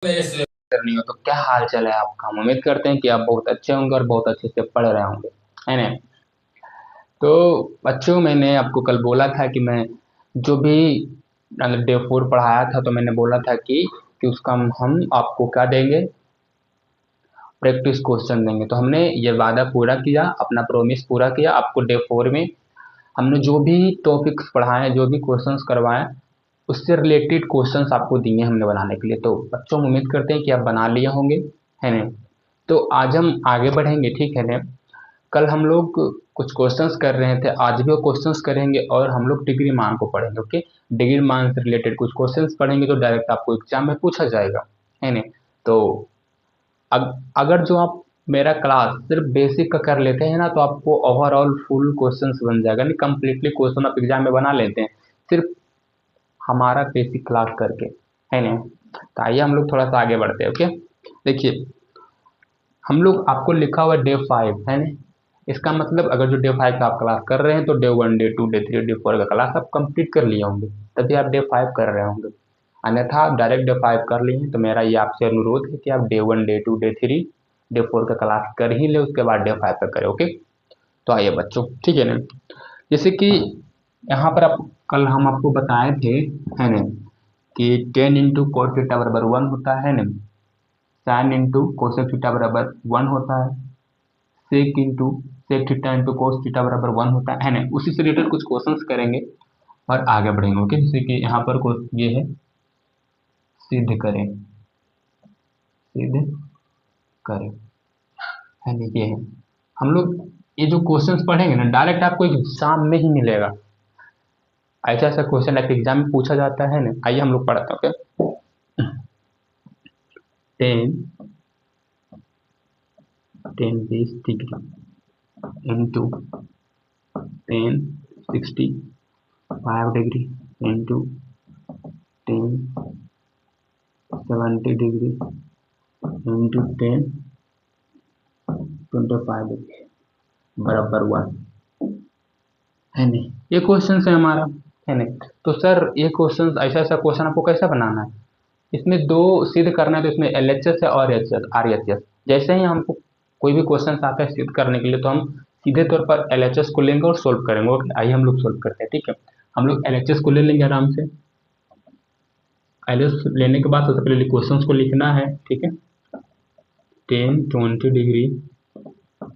करनी हो तो क्या हाल चाल है आपका। हम उम्मीद करते हैं कि आप बहुत अच्छे होंगे और बहुत अच्छे से पढ़ रहे होंगे, है ना। तो बच्चों, मैंने आपको कल बोला था कि मैं जो भी मतलब डे 4 पढ़ाया था, तो मैंने बोला था कि उसका हम आपको क्या देंगे, प्रैक्टिस क्वेश्चन देंगे। तो हमने ये वादा पूरा किया, अपना प्रॉमिस पूरा किया। आपको डे 4 में हमने जो भी टॉपिक्स पढ़ाए, जो भी क्वेश्चंस करवाए, उससे रिलेटेड क्वेश्चंस आपको दिए हमने बनाने के लिए। तो बच्चों, उम्मीद करते हैं कि आप बना लिए होंगे, है ना। तो आज हम आगे बढ़ेंगे, ठीक है ना। कल हम लोग कुछ क्वेश्चंस कर रहे थे, आज भी वो क्वेश्चंस करेंगे और हम लोग डिग्री मान को पढ़ेंगे। ओके, डिग्री मान से रिलेटेड कुछ क्वेश्चंस पढ़ेंगे तो डायरेक्ट आपको एग्जाम में पूछा जाएगा, है ना। तो अगर जो आप मेरा क्लास सिर्फ बेसिक का कर लेते हैं ना, तो आपको ओवरऑल फुल क्वेश्चंस बन जाएगा, नहीं कंप्लीटली क्वेश्चन आप एग्जाम में बना लेते हैं सिर्फ हमारा बेसिक क्लास करके, है ना। तो आइए हम लोग थोड़ा सा आगे बढ़ते हैं। ओके, देखिए, हम लोग आपको लिखा हुआ डे 5, है ना। इसका मतलब अगर जो डे 5 का आप क्लास कर रहे हैं तो डे 1, डे 2, डे 3, डे 4 का क्लास आप कंप्लीट कर लिए होंगे, तभी आप डे 5 कर रहे होंगे। अन्यथा आप डायरेक्ट डे 5 कर लिए हैं, तो मेरा ये आपसे अनुरोध है कि आप डे 1, डे 2, डे 3, डे 4 का क्लास कर ही ले, उसके बाद डे 5 का करें। ओके, तो आइए बच्चों, ठीक है ना। जैसे कि यहाँ पर आप कल हम आपको बताए थे, है ना, कि 10 इंटू कोट थीटा बराबर 1 होता है ना, साइन इंटू कोसेक थीटा बराबर 1 होता है, sec into sec theta into cos theta बराबर 1 होता है ना। उसी से रिलेटेड कुछ क्वेश्चंस करेंगे और आगे बढ़ेंगे। ओके, जैसे कि यहाँ पर ये है, सिद्ध करें, सिद्ध करें, है ना, ये है। हम लोग ये जो क्वेश्चंस पढ़ेंगे ना, डायरेक्ट आपको एग्जाम में ही मिलेगा। ऐसा ऐसा क्वेश्चन आपके एग्जाम में पूछा जाता है ना। आइए हम लोग पढ़ते हैं। Okay, 10 20 degree into 10 65 degree into 10 70 degree into 10 25 degree बराबर 1, है नहीं। ये क्वेश्चन है हमारा, है नहीं। तो सर ये क्वेश्चन, ऐसा ऐसा क्वेश्चन आपको कैसा बनाना है, इसमें दो सिद्ध करना है, तो इसमें LHS है और RHS। जैसे ही हमको कोई भी क्वेश्चन आता है सिद्ध करने के लिए, तो हम सीधे तौर पर LHS को लेंगे और सोल्व करेंगे। ओके, आइए हम लोग सोल्व करते हैं, ठीक है। हम लोग LHS को ले लेंगे आराम से। LHS लेने के बाद सबसे पहले क्वेश्चन को लिखना है, ठीक है। 10 20 degree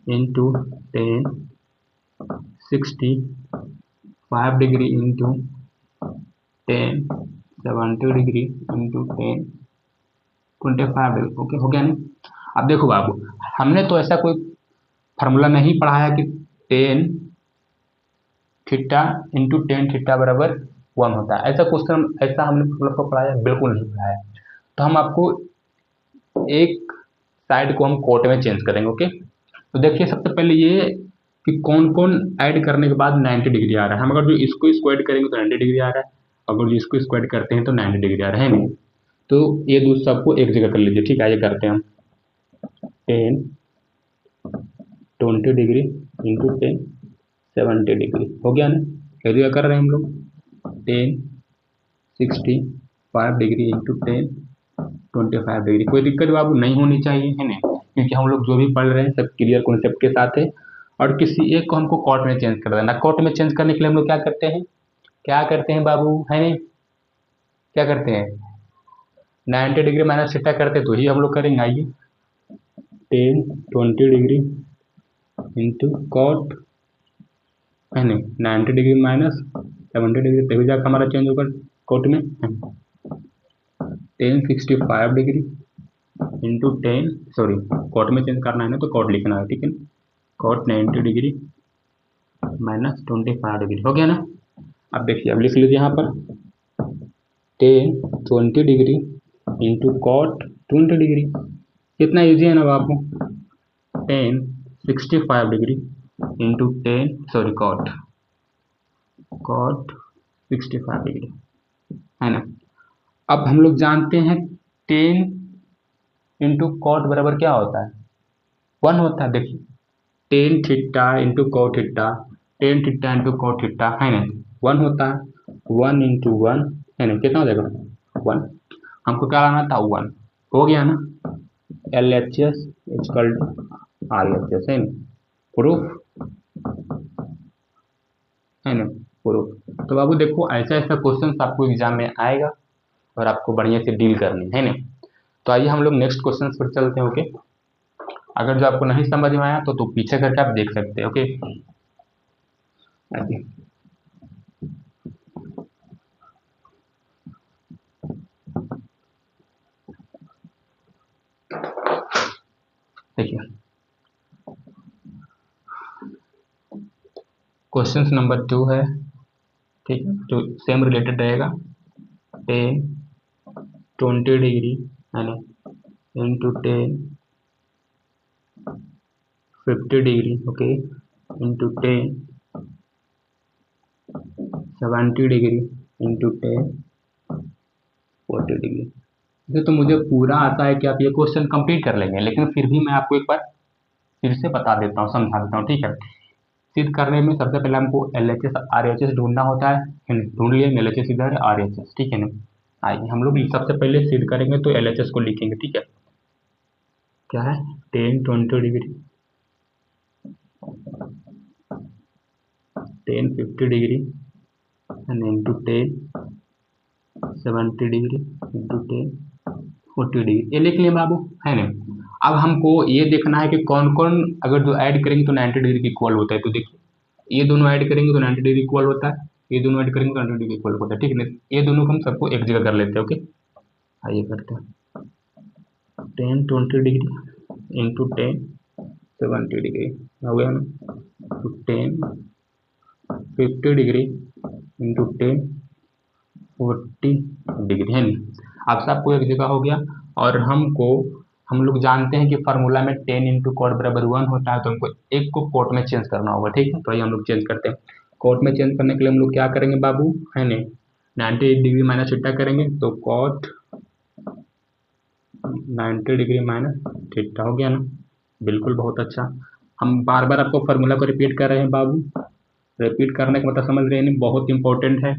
into 10 65 degree into 10 70 degree into 10 25 degree. Okay, हो गया नहीं। अब देखो बाबू, हमने तो ऐसा कोई फार्मूला नहीं पढ़ाया कि 10 थीटा इंटू 10 थीटा बराबर 1 होता है। ऐसा क्वेश्चन, ऐसा हमने फार्मूला को पढ़ाया बिल्कुल नहीं पढ़ाया। तो हम आपको एक साइड को हम कोट में चेंज करेंगे। ओके, तो देखिए सबसे पहले ये कि कौन कौन ऐड करने के बाद 90 डिग्री आ रहा है। हम अगर जो इसको स्क्वायर करेंगे तो 90 डिग्री आ रहा है, अगर जो इसको स्क्वायर करते हैं तो 90 डिग्री आ रहा है नहीं। तो ये दूसरा सबको एक जगह कर लीजिए, ठीक है। ये करते हैं हम 10 20 डिग्री इंटू 10 70 डिग्री, हो गया ना। एक जगह कर रहे हैं हम लोग 10 65 डिग्री इंटू 10 25 डिग्री। कोई दिक्कत बाबू नहीं होनी चाहिए, है ना, क्योंकि हम लोग जो भी पढ़ रहे हैं सब क्लियर कॉन्सेप्ट के साथ है। और किसी एक को हमको कॉट में चेंज कर देना। कॉट में चेंज करने के लिए हम लोग क्या करते हैं, क्या करते हैं बाबू, है नहीं, क्या करते हैं, 90 डिग्री माइनस थीटा करते, तो ही हम लोग करेंगे। आइए 10 20 डिग्री इंटू कॉट, है नहीं, 90 डिग्री माइनस 70 डिग्री, तभी जाकर हमारा चेंज होगा कॉट में। 10 65 डिग्री इंटू 10, सॉरी, कॉट में चेंज करना है ना, तो कॉट लिखना है, ठीक है। कॉट 90 डिग्री माइनस 25 डिग्री, हो गया ना। अब देखिए, अब लिख लीजिए यहाँ पर 10 20 डिग्री इंटू कॉट 20 डिग्री। कितना ईजी है ना बाबू। 10 65 degree into 10, sorry, cot cot 65 degree, है ना। अब हम लोग जानते हैं 10 इंटू कॉट बराबर क्या होता है, 1 होता है। देखिए 10 theta into cot theta, 10 theta into cot theta, है ना, 1 होता है। 1 इंटू 1, है ना, कितना हो जाएगा 1। हमको क्या लाना था 1, हो गया ना, LHS इक्वल टू RHS है ना, प्रूफ है ना, प्रूफ। तो बाबू देखो ऐसा ऐसा क्वेश्चन आपको एग्जाम में आएगा और आपको बढ़िया से डील करनी है ना। तो आइए हम लोग नेक्स्ट क्वेश्चन पर चलते हैं। ओके, अगर जो आपको नहीं समझ में आया तो पीछे करके आप देख सकते हैं। ओके, आइए देखिए, क्वेश्चन नंबर 2 है, ठीक है, जो सेम रिलेटेड रहेगा। 10 20 डिग्री है ना, into 10 50 degree, okay, into 10 70 degree, into 10 40 degree. ये तो मुझे पूरा आता है कि आप ये क्वेश्चन कंप्लीट कर लेंगे, लेकिन फिर भी मैं आपको एक बार फिर से बता देता हूँ, समझा देता हूँ, ठीक है। सिद्ध करने में सबसे पहले हमको LHS RHS ढूंढना होता है ना, ढूंढ लिए LHS इधर है, RHS, ठीक है ना। आइए हम लोग सबसे पहले सिद्ध करेंगे तो LHS को लिखेंगे, ठीक है। क्या है, 10 20 degree, 10 50 degree and into 10 70 degree into 10 40 degree, ये लिख लिए बाबू, है ना। अब हमको ये देखना है कि कौन कौन अगर जो ऐड करेंगे तो 90 डिग्री की इक्वल होता है। तो देखिए, ये दोनों ऐड करेंगे तो 90 डिग्री इक्वल होता है, ये दोनों ऐड करेंगे तो 90 डिग्री इक्वल होता है, ठीक है ना। ये दोनों को हम सबको एक जगह कर लेते हैं। ओके, आइए करते हैं, 10 20 डिग्री इंटू 10 70 डिग्री हो गया ना, तो 10 50 डिग्री इंटू 10 40 डिग्री, है ना। अब सबको एक जगह हो गया। और हम लोग जानते हैं कि फार्मूला में 10 इंटू कॉट बराबर 1 होता है, तो हमको एक को कोट में चेंज करना होगा, ठीक है। तो ये हम लोग चेंज करते हैं। कोट में चेंज करने के लिए हम लोग क्या करेंगे बाबू, है ना, 90 डिग्री माइनस थीटा करेंगे, तो कॉट 90 डिग्री माइनस थीटा हो गया ना, बिल्कुल, बहुत अच्छा। हम बार बार आपको फार्मूला को रिपीट कर रहे हैं बाबू, रिपीट करने का मतलब समझ रहे हैं, बहुत इंपॉर्टेंट है।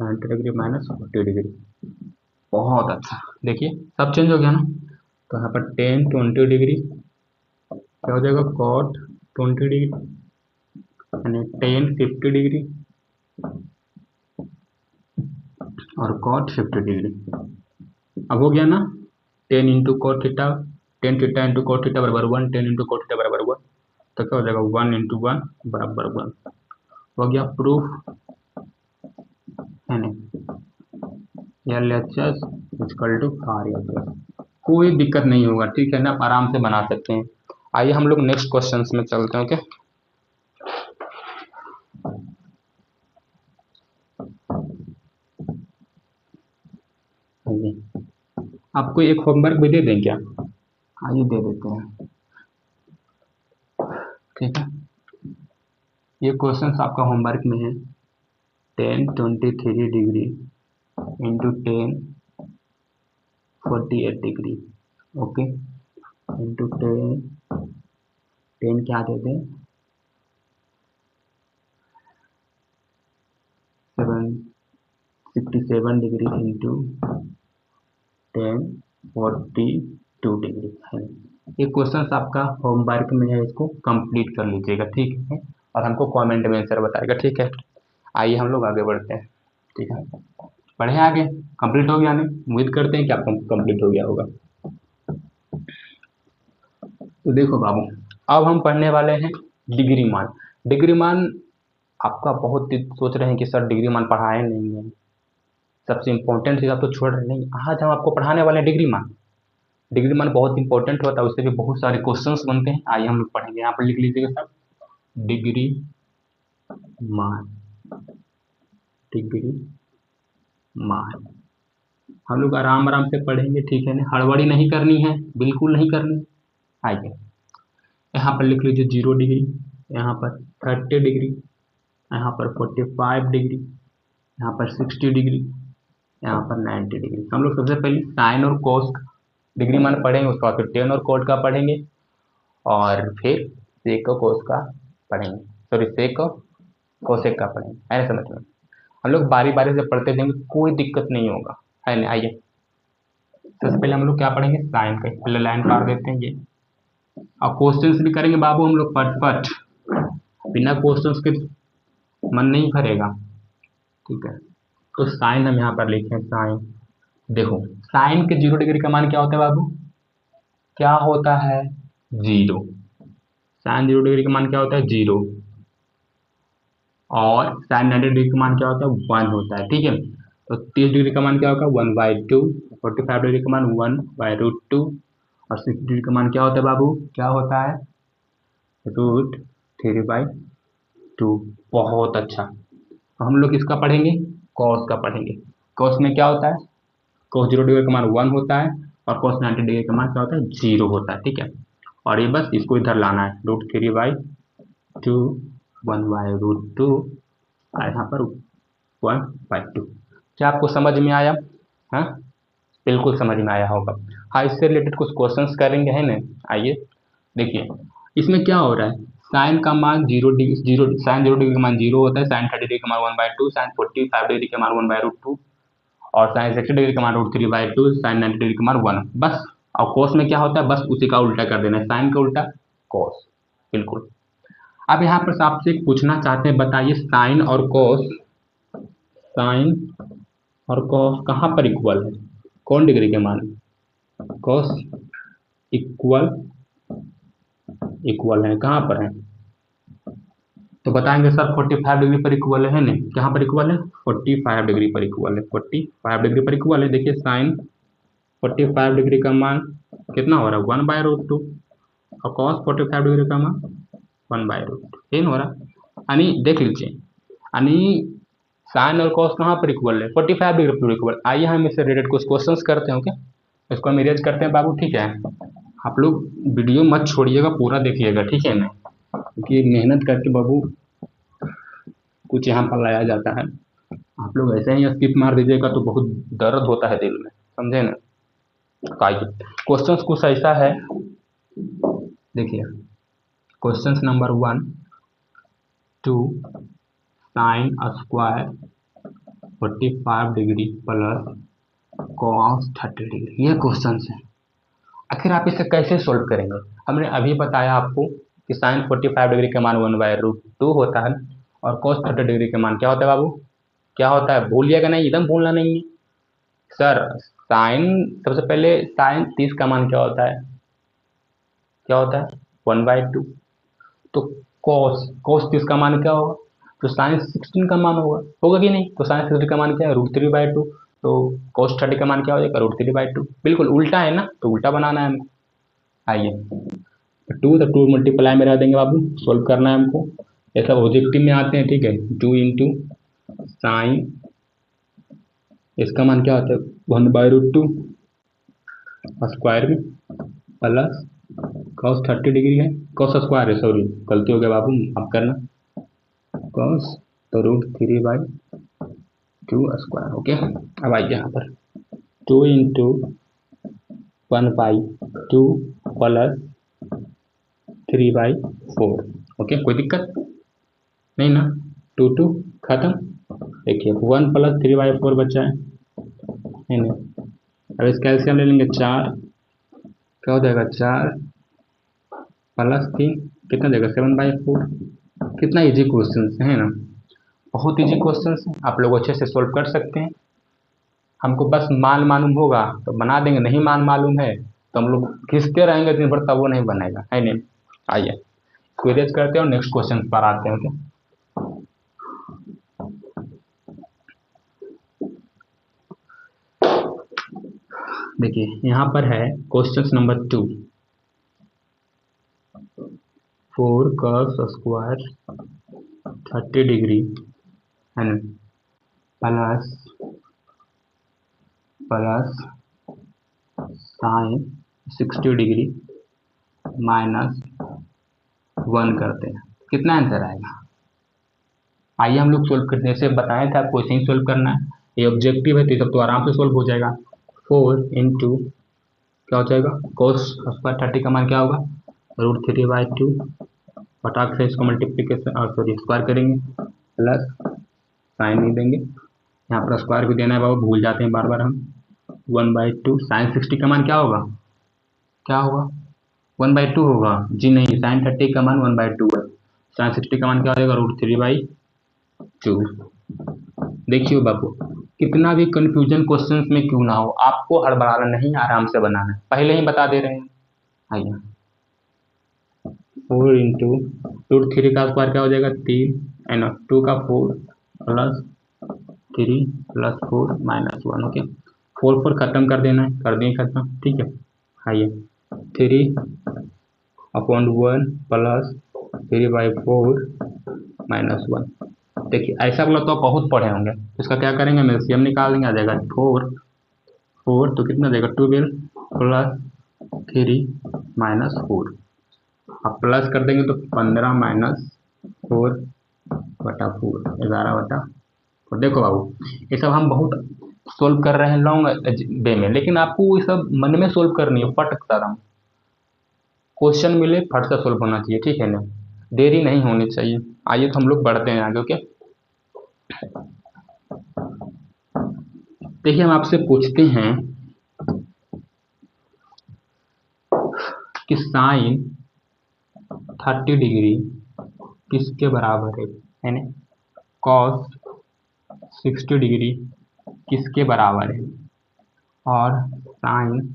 90 डिग्री माइनस 40 डिग्री, बहुत अच्छा। देखिए सब चेंज हो गया ना, तो यहाँ पर 10 20 डिग्री क्या हो जाएगा, कॉट 20 डिग्री यानी 10 50 डिग्री और कॉट 50 डिग्री। अब हो गया ना, 10 into cot theta, 10 theta into cot theta बराबर 1, 10 इंटू कॉट थीटा बराबर 1, तो क्या हो जाएगा 1 इंटू 1 बराबर 1। हो गया प्रूफ, है ना, LHS इक्वल टू RHS। कोई दिक्कत नहीं होगा, ठीक है ना, आप आराम से बना सकते हैं। आइए हम लोग नेक्स्ट क्वेश्चन में चलते हैं। ओके, आपको एक होमवर्क भी दे दें क्या, आइए दे देते हैं, ठीक है। ये क्वेश्चन आपका होमवर्क में है, 10 23 degree into 10 48 degree, okay, into 10 क्या दे दें, 67 डिग्री इंटू 10 42 डिग्री है। ये क्वेश्चन आपका होमवर्क में है, इसको कंप्लीट कर लीजिएगा, ठीक है, और हमको कमेंट में आंसर बताएगा, ठीक है। आइए हम लोग आगे बढ़ते हैं, ठीक है, बढ़े आगे। कंप्लीट हो गया नहीं, उम्मीद करते हैं कि आपको कंप्लीट हो गया होगा। तो देखो बाबू, अब हम पढ़ने वाले हैं डिग्री मान। डिग्री मान आपका बहुत सोच रहे हैं कि सर डिग्री मान पढ़ाए नहीं है, सबसे इंपॉर्टेंट चीज़ आप तो छोड़ रहे नहीं। आज हम आपको पढ़ाने वाले हैं डिग्री मान। डिग्री मान बहुत इंपॉर्टेंट होता है, उससे भी बहुत सारे क्वेश्चंस बनते हैं। आइए हम लोग पढ़ेंगे, यहाँ पर लिख लीजिएगा सब, डिग्री मान, डिग्री मान। हम लोग आराम आराम से पढ़ेंगे, ठीक है ना, हड़बड़ी नहीं करनी है, बिल्कुल नहीं करनी। आइए यहाँ पर लिख लीजिए 0 डिग्री, यहाँ पर 30 डिग्री, यहाँ पर 45 डिग्री, यहाँ पर 60 डिग्री, यहाँ पर 90 डिग्री। हम लोग सबसे पहले साइन और कोस डिग्री मान पढ़ेंगे, उसके बाद फिर टेन और कोट का पढ़ेंगे, और फिर सेक और कोस का पढ़ेंगे, सॉरी सेक और कोसेक का पढ़ेंगे, ऐसे समझ में। हम लोग बारी बारी से पढ़ते जाएंगे, कोई दिक्कत नहीं होगा, है ना। आइए सबसे पहले हम लोग क्या पढ़ेंगे, साइन का, पहले लाइन काट देते हैं ये, और क्वेश्चंस भी करेंगे बाबू हम लोग फट, बिना क्वेश्चंस के मन नहीं भरेगा, ठीक है। तो साइन हम यहाँ पर लिखे हैं, साइन, देखो साइन के 0 डिग्री का मान क्या होता है बाबू, क्या होता है, 0। साइन 0 डिग्री का मान क्या होता है, 0, और साइन 90 डिग्री का मान क्या होता है, 1 होता है, ठीक है। तो 30 डिग्री का मान क्या होगा, 1/2, 45 डिग्री का मान 1/√2, और 60 डिग्री का मान क्या होता है बाबू, क्या होता है, √3/2। बहुत अच्छा। तो हम लोग किसका पढ़ेंगे, कॉस का पढ़ेंगे। कॉस में क्या होता है, कॉस 0 डिग्री का मान 1 होता है, और कॉस 90 डिग्री का मान क्या होता है, 0 होता है, ठीक है। और ये बस इसको इधर लाना है, √3/2, 1/√2, और यहाँ पर 1/2। क्या आपको समझ में आया, हाँ बिल्कुल समझ में आया होगा। हाँ इससे रिलेटेड कुछ क्वेश्चंस करेंगे, है ना। आइए देखिए इसमें क्या हो रहा है, साइन का मान 0 डिग्री, साइन 0 डिग्री का मान 0 होता है, साइन 30 डिग्री का मान 1/2, साइन 45 डिग्री का मान 1/√2, और साइन 60 डिग्री का मान √3/2, साइन 90 डिग्री का मान 1 बस। और कोस में क्या होता है, बस उसी का उल्टा कर देना है, साइन का उल्टा कोस, बिल्कुल। अब यहाँ पर आपसे पूछना चाहते हैं, बताइए साइन और कोस, साइन और कोस कहाँ पर इक्वल है, कौन डिग्री के मान, कोस इक्वल है, कहाँ पर है, तो बताएंगे सर 45 डिग्री पर इक्वल है ना, कहाँ पर इक्वल है, 45 डिग्री पर इक्वल है, 45 डिग्री पर इक्वल है। देखिए साइन 45 डिग्री का मान कितना हो रहा है, 1/√2, और कॉस 45 डिग्री का मान 1/√2, ये हो रहा, यानी देख लीजिए, यानी साइन और कॉस कहाँ पर इक्वल है, 45 डिग्री पर इक्वल। आइए हम इससे रिलेटेड कुछ क्वेश्चंस करते हैं, ओके, इसको हम इरेज करते हैं बाबू, ठीक है। आप लोग वीडियो मत छोड़िएगा, पूरा देखिएगा, ठीक है ना, क्योंकि मेहनत करके बाबू कुछ यहाँ पर लाया जाता है। आप लोग ऐसे ही स्किप मार दीजिएगा तो बहुत दर्द होता है दिल में, समझे ना। क्वेश्चंस कुछ ऐसा है, देखिए questions number 1, 2 sign square 45 degree plus cos 30 degree, ये क्वेश्चंस है। आखिर आप इसे कैसे सोल्व करेंगे, हमने अभी बताया आपको कि साइन 45 डिग्री का मान 1/√2 होता है, और कॉस 30 डिग्री का मान क्या होता है बाबू, क्या होता है, भूलिएगा नहीं, एकदम भूलना नहीं है सर। साइन, सबसे पहले साइन 30 का मान क्या होता है, क्या होता है, 1/2। तो कॉस 30 का मान क्या होगा, तो साइन 16 का मान होगा कि नहीं, तो साइन 60 का मान क्या है, √3/2, तो कॉस 30 का मान क्या हो जाएगा, √3/2, बिल्कुल उल्टा है ना, तो उल्टा बनाना है हमको। आइए 2 मल्टीप्लाई में रह देंगे बाबू, सोल्व करना है हमको, ऐसा ऑब्जेक्टिव में आते हैं, ठीक है। 2 इंटू साइन, इसका मान क्या होता है, 1/√2 स्क्वायर में, प्लस कॉस 30 डिग्री है, कॉस स्क्वायर है, सॉरी गलती हो गया बाबू, आप करना, कॉस तो √3/2 स्क्वायर, ओके। अब आइए यहाँ पर 2 इंटू 1/2 प्लस 3/4, ओके, कोई दिक्कत नहीं ना, 2 खत्म। देखिए 1 प्लस 3/4 बचा है ना। अब इसका एलसीएम ले लेंगे, 4 क्या हो जाएगा, 4 प्लस 3 कितना देगा, 7/4। कितना इजी क्वेश्चन है ना, बहुत इजी क्वेश्चन है, आप लोग अच्छे से सोल्व कर सकते हैं। हमको बस मान मालूम होगा तो बना देंगे, नहीं मान मालूम है तो हम लोग खींचते रहेंगे दिन भर, तब वो नहीं बनेगा, है नहीं। आइए क्वेरीज करते हैं और नेक्स्ट क्वेश्चन पर आते हैं, ओके। देखिए यहाँ पर है question number 2, 4 cos square 30 degree and plus sign 60 degree minus 1 करते हैं, कितना आंसर आएगा। आइए हम लोग सोल्व करते हैं, जैसे बताया था आपको ऐसे ही सोल्व करना है, ये ऑब्जेक्टिव है तो ये सब तो आराम से सोल्व हो जाएगा। 4 इंटू क्या हो जाएगा, कोस स्क्वायर 30 का मान क्या होगा, √3/2, फटाक से इसको मल्टीप्लीकेशन और सॉरी स्क्वायर करेंगे, प्लस साइन नहीं देंगे, यहाँ पर स्क्वायर भी देना है बाबू, भूल जाते हैं बार बार हम। 1/2 साइन 60 का मान क्या होगा, क्या होगा 1/2 होगा जी, नहीं, साइन 30 का मान 1/2 है, साइन 60 का मान क्या हो जाएगा √3/2। देखिए बाबू, कितना भी कंफ्यूजन क्वेश्चंस में क्यों ना हो, आपको हड़बड़ाना नहीं, आराम से बनाना है, पहले ही बता दे रहे हैं। आइए 4 इंटू √3 का स्क्वायर क्या हो जाएगा 3, एंड 2 का 4 प्लस 3 प्लस 4 माइनस 1। ओके, 4 4 खत्म कर देना है, कर दें खत्म, ठीक है। आइए 3/1 प्लस 3/4 माइनस 1। देखिए ऐसा वाला तो आप बहुत पढ़े होंगे, इसका क्या करेंगे, एलसीएम निकाल देंगे, आ जाएगा 4 तो कितना देगा 12 प्लस 3 माइनस 4, अब प्लस कर देंगे तो 15 माइनस 4/4, 11/4। देखो बाबू, ये सब हम बहुत सोल्व कर रहे हैं लॉन्ग वे में, लेकिन आपको ये सब मन में सोल्व करनी है, फट एकदम क्वेश्चन मिले फट से सोल्व होना चाहिए, ठीक है ना, देरी नहीं होनी चाहिए। आइए तो हम लोग बढ़ते हैं आगे। ओके, देखिए हम आपसे पूछते हैं कि साइन 30 डिग्री किसके बराबर है, यानी कॉस 60 डिग्री किसके बराबर है, और साइन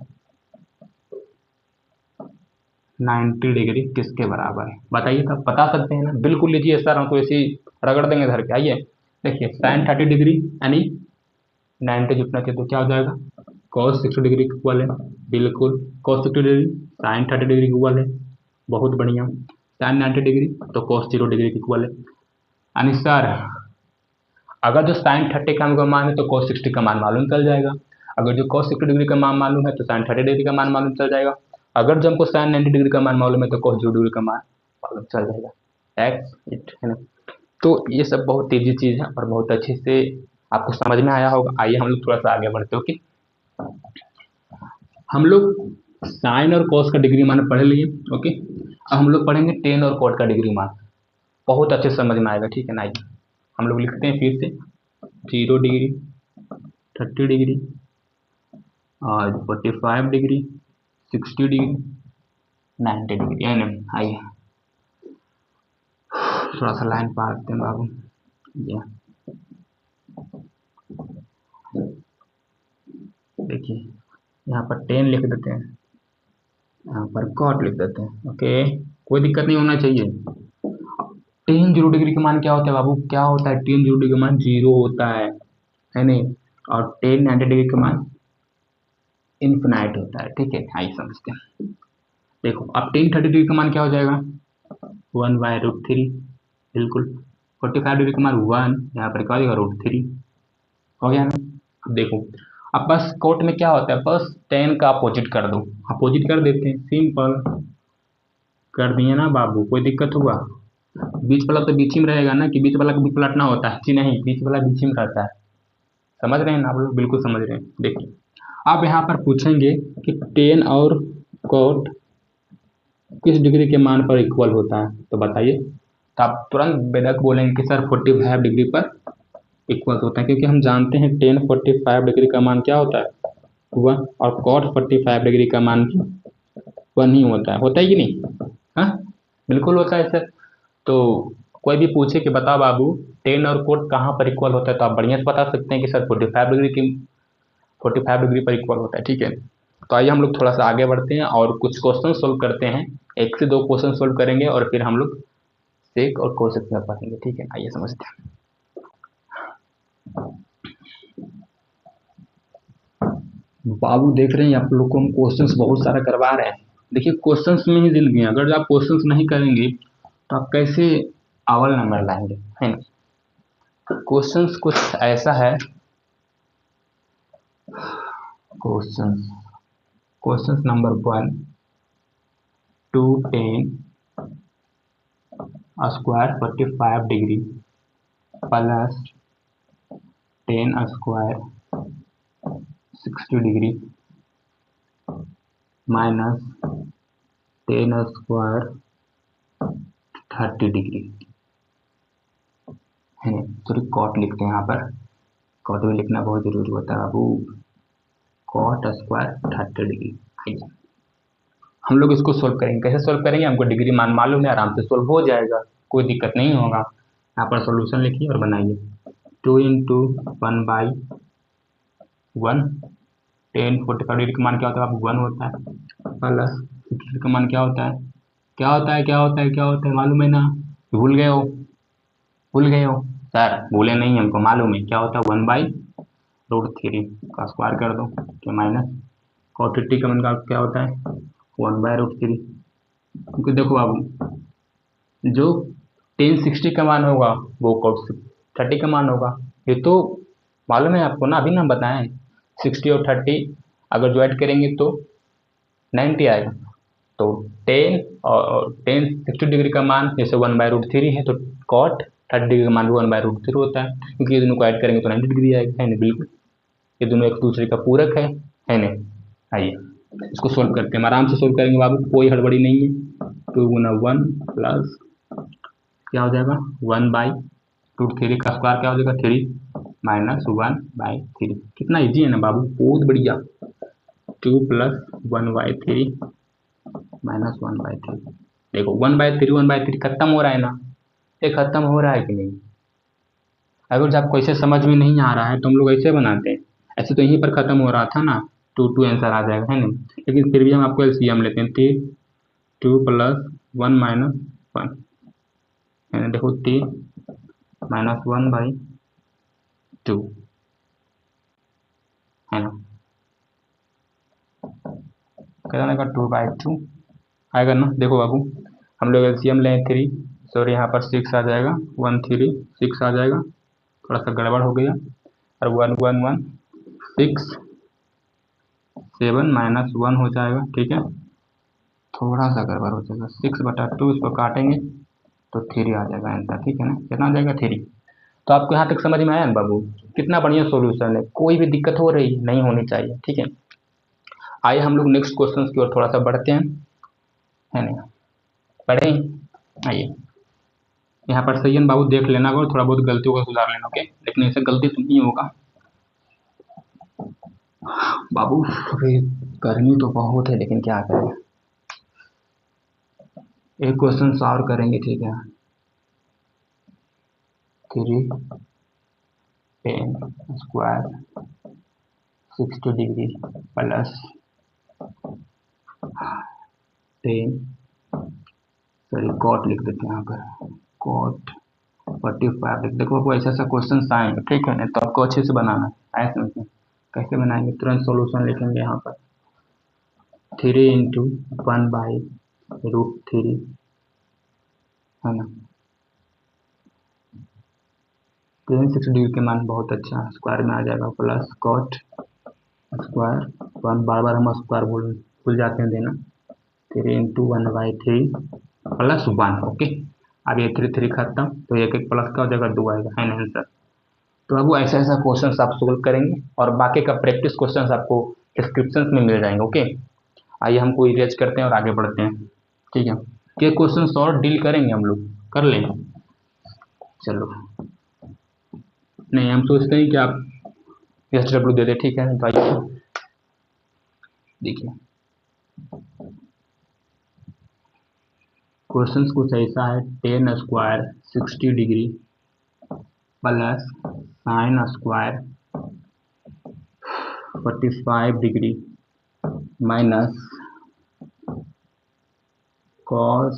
90 डिग्री किसके बराबर है, बताइए। तब बता सकते हैं ना, बिल्कुल लीजिए सर, हम तो ऐसे ही रगड़ देंगे धर के। आइए देखिए, साइन 30 डिग्री यानी 90 जितना चाहिए तो क्या हो जाएगा, कॉस 60 डिग्री के इक्वल है, बिल्कुल कॉस 60 डिग्री साइन 30 डिग्री के इक्वल है, बहुत बढ़िया। साइन 90 डिग्री तो कॉस 0 डिग्री के इक्वल है, यानी सर अगर जो साइन 30 का मान है तो कॉस 60 का मान मालूम चल जाएगा, अगर जो कॉस 60 डिग्री का मान मालूम है तो साइन 30 डिग्री का मान मालूम चल जाएगा, अगर जो हमको साइन 90 डिग्री का मान मालूम है तो कॉस 0 डिग्री का मान मालूम चल जाएगा। एक्स इट है ना। तो ये सब बहुत तेजी चीज़ है और बहुत अच्छे से आपको समझ में आया होगा। आइए हम लोग थोड़ा सा आगे बढ़ते। ओके, हम लोग साइन और कॉस का डिग्री मान पढ़ लिए। ओके, अब हम लोग पढ़ेंगे टेन और कॉट का डिग्री मान, बहुत अच्छे से समझ में आएगा, ठीक है ना। आइए हम लोग लिखते हैं फिर से 0 डिग्री, 30 डिग्री और 45 डिग्री, 60 डिग्री, 90 डिग्री, यानी आइए थोड़ा सा लाइन पार करते हैं बाबू, ये देखिए यहाँ पर 10 लिख देते हैं, यहाँ पर कॉट लिख देते हैं। ओके, कोई दिक्कत नहीं होना चाहिए। 10 डिग्री का मान क्या होता है बाबू, क्या होता है, 10 डिग्री का मान 0 होता है नहीं, और 90 डिग्री का मान इन्फिनाइट होता है, ठीक है। आइए समझते हैं। देखो अब 30 डिग्री का मान क्या हो जाएगा 1/√3, बिल्कुल। 45 डिग्री का मान 1, यहाँ पर क्या हो जाएगा √3, हो गया ना। अब देखो, अब बस कोट में क्या होता है, बस 10 का अपोजिट कर दो, अपोजिट कर देते हैं, सिंपल कर दिए ना बाबू, कोई दिक्कत हुआ, बीच वाला तो बीच ही में रहेगा ना, कि बीच वाला को भी पलटना होता है जी, नहीं, बीच वाला बीच ही में रहता है, समझ रहे हैं ना आप लोग, बिल्कुल समझ रहे हैं। देखिए अब यहाँ पर पूछेंगे कि 10 और कोट किस डिग्री के मान पर इक्वल होता है, तो बताइए। तो आप तुरंत बेधक बोलेंगे कि सर 45 डिग्री पर इक्वल होता है, क्योंकि हम जानते हैं 10 45 डिग्री का मान क्या होता है 1, और कॉट 45 डिग्री का मान 1 ही होता है कि नहीं, हाँ बिल्कुल होता है सर। तो कोई भी पूछे कि बता बाबू 10 और कोट कहाँ पर इक्वल होता है, तो आप बढ़िया से बता सकते हैं कि सर 45 डिग्री पर इक्वल होता है, ठीक है। तो आइए हम लोग थोड़ा सा आगे बढ़ते हैं और कुछ क्वेश्चन सोल्व करते हैं, 1 से 2 क्वेश्चन सोल्व करेंगे और फिर हम लोग सेक और कोसेक में पढ़ेंगे, ठीक है। आइए समझते हैं। बाबू देख रहे हैं आप लोग को हम क्वेश्चंस बहुत सारा करवा रहे हैं, देखिए क्वेश्चंस में ही जिंदगी है, अगर आप क्वेश्चंस नहीं करेंगे तो आप कैसे अव्वल नंबर लाएंगे, है ना। क्वेश्चंस कुछ ऐसा है, questions questions number 1, 210 square 45 degree plus 10 square 60 degree minus 10 square 30 degree है, सॉरी कॉट लिखते हैं यहाँ पर, कॉट भी लिखना बहुत जरूरी होता है बाबू। Cot square 30 degree. आइए हम लोग इसको सोल्व करेंगे। कैसे सोल्व करेंगे, हमको डिग्री मान मालूम है, आराम से सोल्व हो जाएगा, कोई दिक्कत नहीं होगा। यहाँ पर सोल्यूशन लिखिए और बनाइए। 2 इंटू 1/1, 10 45 डिग्री का मान क्या होता है आपको 1 होता है, प्लस 60 का मान क्या होता है, क्या होता है क्या होता है क्या होता है मालूम है ना, भूल गए हो, भूल गए हो सर? भूले नहीं, हमको मालूम है क्या होता है, 1/√3 का स्क्वायर कर दो तो माइनस cot 80 का मान क्या होता है 1/√3। क्योंकि देखो बाबू, जो 1060 का मान होगा वो cot 30 का मान होगा, ये तो मालूम है आपको ना, अभी ना बताएं। 60 और 30 अगर जो ऐड करेंगे तो 90 आएगा। तो 10 और 60 डिग्री का मान जैसे 1/√3 है, तो cot 30 डिग्री का मान भी 1/√3 होता है, क्योंकि ये दोनों को ऐड करेंगे तो 90 डिग्री आएगा, है ना? बिल्कुल, ये दोनों एक दूसरे का पूरक है ना? आइए इसको सोल्व करते हैं, हम आराम से सोल्व करेंगे बाबू, कोई हड़बड़ी नहीं है। 2 गुना 1 प्लस क्या हो जाएगा 1/√3 का स्क्वायर क्या हो जाएगा 3 माइनस 1/3। कितना इजी है ना बाबू, बहुत बढ़िया। 2 प्लस 1/3 माइनस 1/3। देखो 1/3 खत्म हो रहा है ना, ये खत्म हो रहा है कि नहीं? अगर जब आपको ऐसे समझ में नहीं आ रहा है तो हम लोग ऐसे बनाते हैं, ऐसे तो यहीं पर खत्म हो रहा था ना, 2 आंसर आ जाएगा, है ना? लेकिन फिर भी हम आपको एलसीएम लेते हैं, 2 प्लस 1 माइनस 1, है ना? देखो 3 माइनस 1/2, है ना? कितना आएगा 2/2 आएगा ना? देखो बाबू, हम लोग एलसीएम लें 3, सॉरी यहाँ पर 6 आ जाएगा, 1 3 6 आ जाएगा, थोड़ा सा गड़बड़ हो गया, और 1 1 1 6 7 माइनस 1 हो जाएगा, ठीक है? थोड़ा सा गड़बड़ हो जाएगा, 6/2 इसको काटेंगे तो 3 आ जाएगा आंसर, ठीक है ना? कितना आ जाएगा 3। तो आपको यहाँ तक समझ में आया ना बाबू? कितना बढ़िया सॉल्यूशन है, कोई भी दिक्कत हो रही नहीं होनी चाहिए, ठीक है? आइए हम लोग नेक्स्ट क्वेश्चन की ओर थोड़ा सा बढ़ते हैं, है ना? पढ़ें, आइए। यहाँ पर सही है बाबू, देख लेना, अगर थोड़ा बहुत गलतियों का सुधार लेना, ओके? लेकिन ऐसे गलती तो नहीं होगा बाबू। अभी गर्मी तो बहुत है, लेकिन क्या करें, एक क्वेश्चन सॉल्व करेंगे, ठीक है? 3 10 square 60 degree plus 10, sorry cot लिख देते हैं यहाँ पर, कॉट 45 लिख। देखो आपको ऐसा ऐसा क्वेश्चन आएंगे, ठीक है ना? तो आपको अच्छे से बनाना है, ऐसे नहीं। कैसे बनाएंगे, तुरंत सॉल्यूशन लिखेंगे यहाँ पर, 3 इंटू 1/√3, है ना? 360 डिग्री के मान बहुत अच्छा है, स्क्वायर में आ जाएगा, प्लस कॉट स्क्वायर 1, बार बार हम स्क्वायर भूल जाते हैं देना, 3 इंटू 1/3 प्लस 1, ओके? अब ये 3 3 खत्म, तो एक एक प्लस का हो जाएगा 2 आएगा, है ना आंसर? तो अब वो ऐसा ऐसा क्वेश्चन आप सोल्व करेंगे, और बाकी का प्रैक्टिस क्वेश्चन आपको डिस्क्रिप्शन में मिल जाएंगे, ओके? आइए हम कोई इरेज करते हैं और आगे बढ़ते हैं, ठीक है? ये क्वेश्चन और डील करेंगे हम लोग, कर लें? चलो, नहीं हम सोचते हैं कि आप एस डब्ल्यू दे दे, ठीक है? तो आइए देखिए, क्वेश्चन कुछ ऐसा है, 10 square 60 degree plus sine square 45 degree minus cos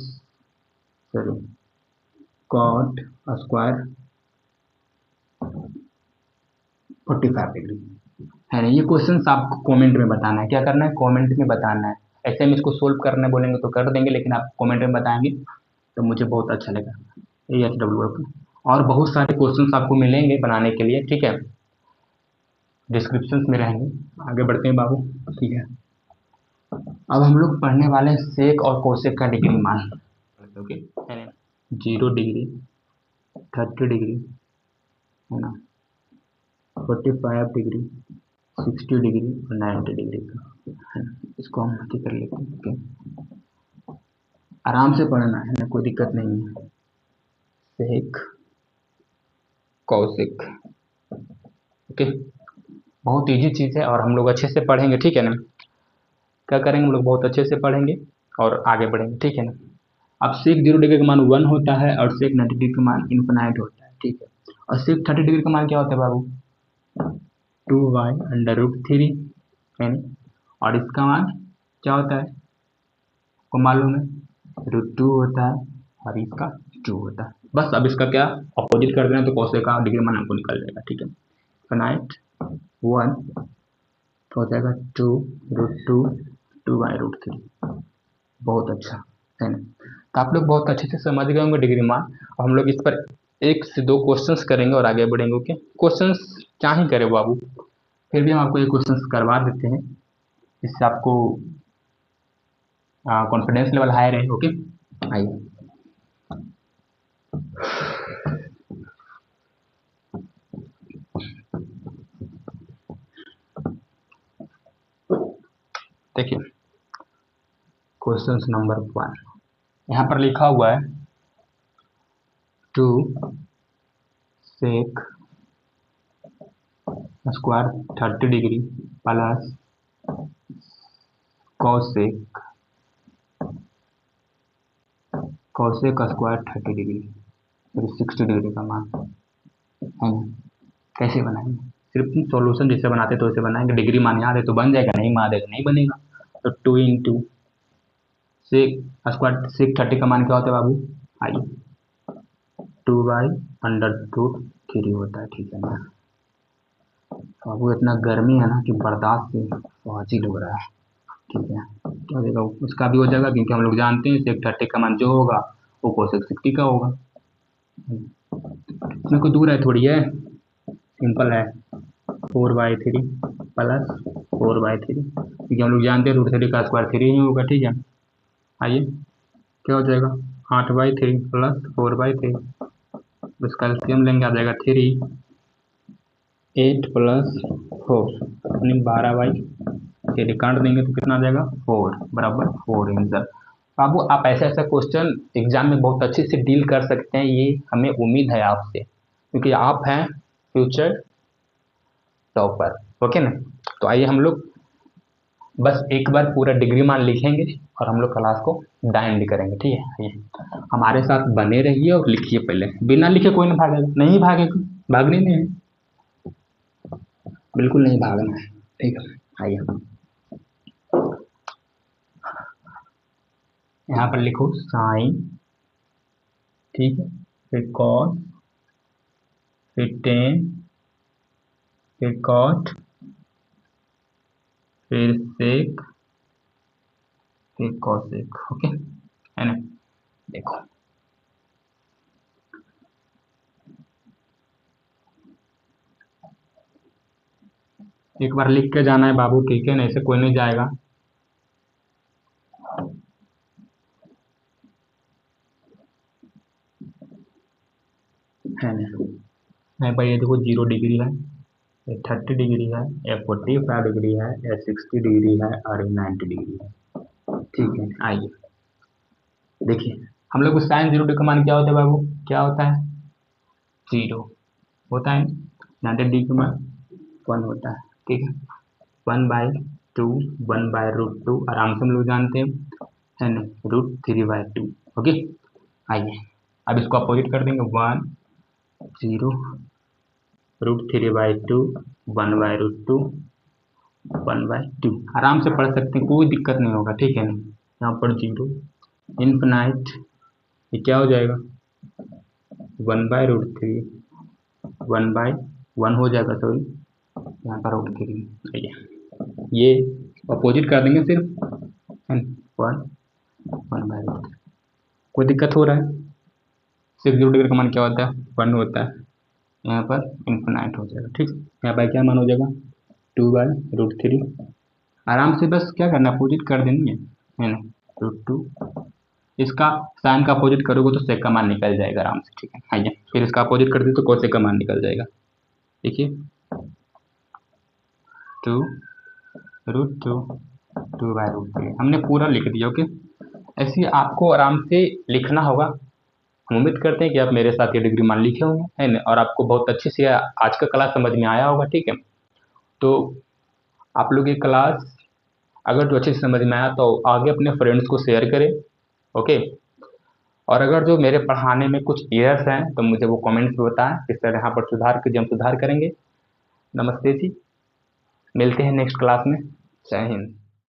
sorry cot square 45 degree, है ना? ये क्वेश्चन आपको कमेंट में बताना है, क्या करना है, कमेंट में बताना है। ऐसे हम इसको सोल्व करने बोलेंगे तो कर देंगे, लेकिन आप कमेंट में बताएंगे तो मुझे बहुत अच्छा लगेगा। AHWF और बहुत सारे क्वेश्चंस आपको मिलेंगे बनाने के लिए, ठीक है? डिस्क्रिप्शन में रहेंगे। आगे बढ़ते हैं बाबू, ठीक है? अब हम लोग पढ़ने वाले हैं सेक और कोसेक का डिग्री मान, ओके? है ना? 0 डिग्री 30 डिग्री, है ना? 45 डिग्री 60 डिग्री और 90 डिग्री का, है ना? इसको हम नक्की कर लेते हैं, ओके? आराम से पढ़ना है ना, कोई दिक्कत नहीं है। सेक कौशिक, ओके, बहुत ईजी चीज़ है और हम लोग अच्छे से पढ़ेंगे, ठीक है ना। क्या करेंगे हम लोग, बहुत अच्छे से पढ़ेंगे और आगे बढ़ेंगे, ठीक है ना। अब सेक 0 डिग्री का मान 1 होता है और सेक 90 डिग्री का मान इन्फिनाइट होता है, ठीक है। और सेक 30 डिग्री का मान क्या होता है बाबू, 2y/√3 यानी, और इसका मान क्या होता है को मालूम है, √2 होता है और इसका 2 होता है। बस अब इसका क्या अपोजिट कर देना तो कोसेक का डिग्री मान हमको निकल जाएगा, ठीक है। इन्फिनाइट 1 तो हो जाएगा 2√2 2/√3। बहुत अच्छा है ना। तो आप लोग बहुत अच्छे से समझ गए होंगे डिग्री मान। और हम लोग इस पर 1 से 2 क्वेश्चंस करेंगे और आगे बढ़ेंगे, ओके। क्वेश्चंस क्या ही करें बाबू, फिर भी हम आपको ये क्वेश्चंस करवा देते हैं, इससे आपको कॉन्फिडेंस लेवल हाई रहे, ओके। आइए देखिए, क्वेश्चन नंबर 1 यहाँ पर लिखा हुआ है 2 sec square 30 degree plus cosec square 30 degree, 60 degree का मान है ना। कैसे बनाएंगे, सिर्फ सॉल्यूशन जैसे बनाते तो वैसे बनाएंगे। डिग्री मान याद है तो बन जाएगा, नहीं मान है तो नहीं बनेगा। तो 2 इंटू सेक स्क्वायर सेक 30 का मान क्या होता है बाबू, आइए 2/√3 होता है, ठीक है ना। बाबू इतना गर्मी है ना कि बर्दाश्त से फाजिल हो रहा है, ठीक है। क्या हो जाएगा, उसका भी हो जाएगा क्योंकि हम लोग जानते हैं सेक 30 का मान जो होगा वो कोसेक 60 का होगा। इसमें कोई दूर है थोड़ी है, सिंपल है, 4/3 प्लस 4/3 क्योंकि हम लोग जानते हैं √3 का स्क्वायर 3 ही होगा, ठीक है। आइए क्या हो जाएगा 8/3 प्लस 4/3, इसका एलसीएम लेंगे आ जाएगा 3, 8 प्लस 4 यानी 12/3 काट देंगे तो कितना आ जाएगा 4 बराबर 4 आंसर। बाबू आप ऐसा ऐसा क्वेश्चन एग्जाम में बहुत अच्छे से डील कर सकते हैं, ये हमें उम्मीद है आपसे, क्योंकि आप हैं फ्यूचर टॉपर, ओके ना। तो आइए हम लोग बस एक बार पूरा डिग्री मान लिखेंगे और हम लोग क्लास को डाइन भी करेंगे, ठीक है। आइए हमारे साथ बने रहिए और लिखिए, पहले बिना लिखे कोई नहीं भागेगा, नहीं भागेगा, भागने नहीं है, बिल्कुल नहीं भागना है, ठीक है। आइए यहाँ पर लिखो साइन, ठीक है, फिर कॉस, फिर टेन, फिर कॉट, फिर सेक, फिर कॉसेक, ओके है ना। देखो एक बार लिख के जाना है बाबू, ठीक है ना, ऐसे कोई नहीं जाएगा। है ना, नहीं भाई ये देखो 0 डिग्री है, ये 30 डिग्री है, ये 45 डिग्री है, ये 60 डिग्री है और ये 90 डिग्री है, ठीक है। आइए देखिए हम लोग साइन 0 डिग्री का मान क्या होता है बाबू, क्या होता है 0 होता है, 90 डिग्री का मान 1 होता है, ठीक है। 1/2 1/√2 आराम से हम लोग जानते हैं, है ना, √3/2, ओके। आइए अब इसको अपोजिट कर देंगे, 1 0 √3/2 1/√2 1/2 आराम से पढ़ सकते हैं, कोई दिक्कत नहीं होगा, ठीक है ना। यहाँ पर 0 इन्फिनाइट, ये क्या हो जाएगा 1/√3 1/1 हो जाएगा, सॉरी यहाँ पर √3, ये अपोजिट कर देंगे सिर्फ 1/√3। कोई दिक्कत हो रहा है, 0 डिग्री का मान क्या होता है 1 होता है, यहाँ पर इन्फिनाइट हो जाएगा, ठीक है। यहाँ पर क्या मान हो जाएगा 2/√3, आराम से बस क्या करना अपोजिट कर देंगे, है ना, √2, इसका साइन का अपोजिट करोगे तो सेक का मान निकल जाएगा आराम से, ठीक है। आइए फिर इसका अपोजिट कर दे तो कोसेक का मान निकल जाएगा, देखिए 2√2 2/√3 हमने पूरा लिख दिया, ओके। ऐसे आपको आराम से लिखना होगा, हम उम्मीद करते हैं कि आप मेरे साथ ये डिग्री मान लिखे होंगे, है ना, और आपको बहुत अच्छे से आज का क्लास समझ में आया होगा। ठीक है, तो आप लोग ये क्लास अगर जो अच्छे से समझ में आया तो आगे अपने फ्रेंड्स को शेयर करें। ओके, और अगर जो मेरे पढ़ाने में कुछ एरर्स हैं तो मुझे वो कमेंट्स में बताएं, इस तरह यहाँ पर सुधार कीजिए, हम सुधार करेंगे। नमस्ते जी, मिलते हैं नेक्स्ट क्लास में। जय हिंद।